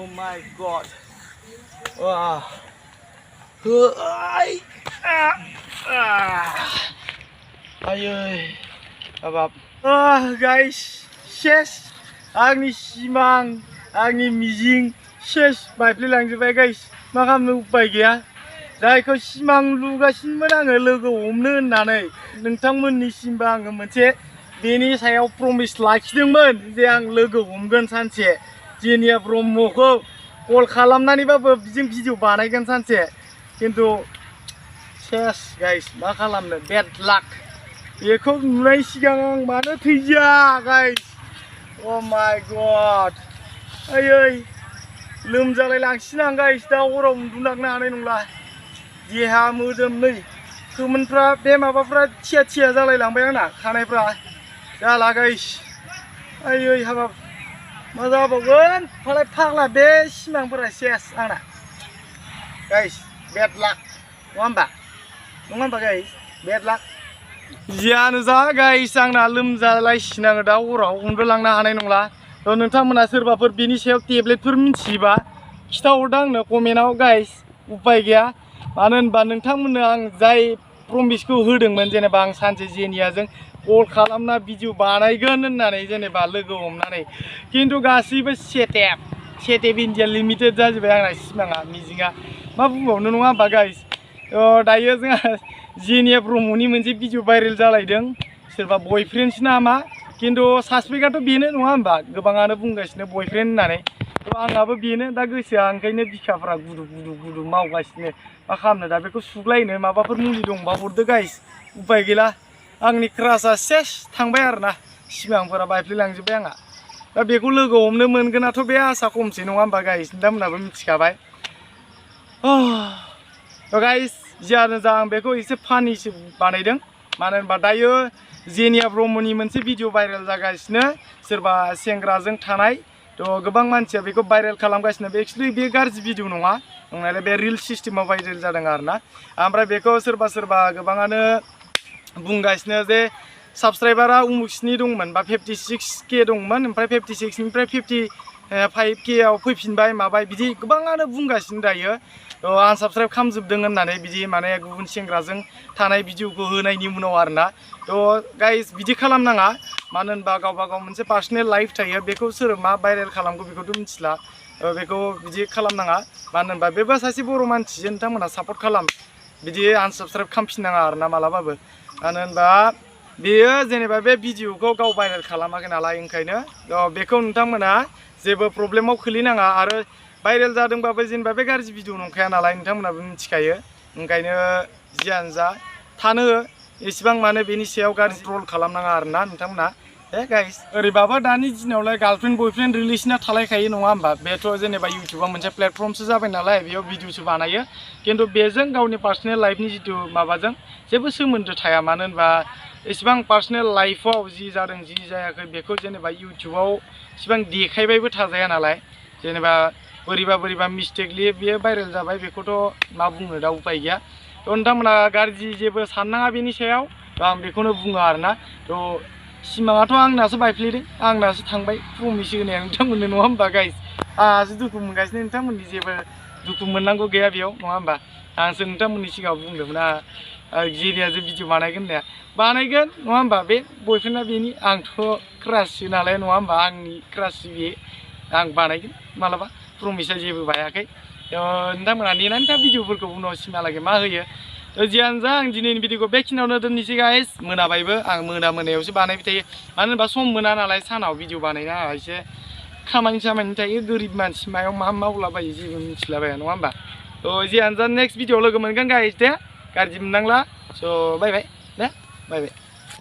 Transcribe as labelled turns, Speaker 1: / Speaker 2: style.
Speaker 1: Oh my god. Wah. Ayy. Habab. Guys, ses. Agni simang, agni mijing, ses बायफ्लेलांजोबबाय guys. मा खालामनो उपाय गैया. जायखौ सिमां लुगासिनोमोन आङो लोगो हमनो होननानै नोंथांमोननिसिमबो आङो मोनसे बेनि सायाव प्रमिस लाखिदोंमोन जे आं लोगो हमगोन सानसे जेनिया ब्रह्मखौ कल खालामनानैबाबो बिजों भिडिअ बानायगोन सानसे खिन्थु सेस गाइस मा खालामनो बेड लाक बेखौ नुनाय सिगां आं मानो थैया गाइस अ माय गड आयै लोमजालाय लांसिन आं गाइस दा हराव उन्दुलांनो हानाय नंला देहा मोदोम नै खोमोनफ्रा बे माबाफ्रा थिया थिया जालाय लांबाय आंना खानायफ्रा जाला गाइस आयै हाबाब मा जाबावगोन फालाय फाग्ला बे सिमांफोरा सेस आंना गाइस बेड लाक नङा होमबा गाइस बेड लाक जियानो जा गाइस आंना लोमजालायसिन आङो दा हराव उन्दुलांनो हानाय नंला थ' नोंथांमोना सोरबाफोर बिनि सायाव टेब्लेटफोर मिथियोबा खिथाहरदो आंनो कमेन्टआव गाइस उपाय गैया मानो होनबा नोंथांमोननो आं जाय प्रमिसखौ होदोंमोन जेनेबा आं सानसे जेनियाजों कल खालामना भिडिअ बानायगोन होननानै जेनेबा लोगो हमनानै खिन्थु गासैबो सेटेप इन्डिया लिमिटेड जाजोब्बाय आंना सिमाङा मिजिङा मा बुंबावनो नङा होमबा गाइस दायो जोंहा जेनिया ब्रह्मनि मोनसे भिडिअ भाइरेल जालायदों सोरबा बयफ्रेन्डसो नामा खिन्थु सासपेक्टआथ' बेनो नङा होमबा गोबाङानो बुंगासिनो बयफ्रेन्ड होननानै थ' आंहाबो बेनो दा गोसोआ ओंखायनो बिखाफ्रा गुदु मावगासिनो मा खालामनो दा बेखौ सुग्लायनो माबाफोर मुलि दंबा हरदो गाइस उपाय गैला आंनि क्रासआ सेस थांबाय आरोना सिमांफोरा बायफ्लेलांजोब्बाय आंहा दा बेखौ लोगो हमनो मोनगोनाथ' बे आसा खमसै नङा होमबा गाइस नोंथांमोनाबो मिथिखाबाय थ' गाइस जियानो जा आं बेखौ एसे फानिसो बानायदों मानो होनबा दायो जेनिया ब्रह्मनि मोनसे भिडिअ भाइरेल जागासिनो सोरबा सेंग्राजों थानाय थ' गोबां मानसिया बेखौ भाइरेल खालामगासिनो एक्सुवेलि बे गाज्रि भिडिअ नङा नंनायालाय बे रिल सिस्टेमाव भाइरेल जादों आरोना ओमफ्राय बेखौ सोरबा गोबाङानो बुंगासिनो जे साबसक्राइबारा उमुखसिनि दंमोन बा 56K दंमोन ओमफ्राय 56निफ्राय 55K आव फैफिनबाय माबाय बिदि गोबाङानो बुंगासिनो दायो आनसाबस्क्राइब खालामजोबदों होननानै बिदि माने गुबुन सेंग्राजों थानाय भिडिअखौ होनायनि उनाव आरोना थ' गाइस बिदि खालामनाङा मानो होनबा गावबा गाव मोनसे पार्सनेल लाइफ थायो बेखौ सोर मा भाइरेल खालामगौ बेखौथ' मिथिला बेखौ बिदि खालामनाङा मानो होनबा बेबो सासे बर' मानसिजों नोंथांमोना सापर्ट खालाम बिदि आनसाबस्क्राइब खालामफिननाङा आरोना मालाबाबो मानो होनबा बेयो जेनेबा बे भिडिअखौ गाव भाइरेल खालामाखै नालाय ओंखायनो बेखौ नोंथांमोना जेबो प्रब्लेमाव खोलैनाङा आरो भाइरेल जादोंबाबो जेनेबा बे गाज्रि भिडिअ नंखाया नालाय नोंथांमोनाबो मिथिखायो ओंखायनो जियानो जा थानो हो एसेबां माने बेनि सायाव गाज्रि ट्रल खालामनाङा आरोना नोंथांमोना गाइस ओरैबाबो दानि दिनावलाय गार्लफ्रेन्ड बयफ्रेन्ड रिलेसना थालायखायो नङा होमबा बेथ' जेनेबा इउटुबा मोनसे प्लेटफर्मसो जाबाय नालाय बेयाव भिडिअसो बानायो खिन्थु बेजों गावनि पार्सनेल लाइफनि जितु माबाजों जेबो सोमोन्दो थाया मानो होनबा इसेबां पार्सनेल लाइफआव जि जादों जि जायाखै बेखौ जेनेबा इउटुबाव इसेबां देखायबायबो थाजाया नालाय जेनेबा बोरैबा मिस्टेकलि बेयो भाइरेल जाबाय बेखौथ' मा बुंनो दा उपाय गैया थ' नोंथांमोना गाज्रि जेबो साननाङा बेनि सायाव आं बेखौनो बुङो आरोना थ' सिमाङाथ' आंनासो बायफ्लेदों आंनासो थांबाय प्रमिस होनाया नोंथांमोननो नङा होमबा गाइस आंहासो दुखु मोनगासिनो नोंथांमोननि जेबो दुखु मोननांगौ गैया बेयाव नङा होमबा आंसो नोंथांमोननि सिगाङाव बुंदोंमोन जेनियाजों भिडिअ बानायगोन होननाया बानायगोन नङा होमबा बे बयफ्रेन्डआ बेनि आंथ' क्राससो नालाय नङा होमबा आंनि क्राससो बे आं बानायगोन मालाबा प्रमिसा जेबो बायाखै नोंथांमोना नेनानै था भिडिअफोरखौ उनाव सिमहालागै मा होयो जियानो जा आं दिनैनि भिडिअखौ बेखिनियावनो दोननोसै गाइस मोनाबायबो आं मोनायावसो बानायबाय थायो मानो होनबा सम मोना नालाय सानाव भिडिअ बानायनो आंहा एसे खामानि थायो गोरिब मानसि मायाव मा मावलाबायो जेबो मिथिलाबाया नङा होमबा थ' जियानो जा नेक्स्ट भिडिअ लोगो मोनगोन गाइस दे गाज्रि मोननांला स' बाय दे बाय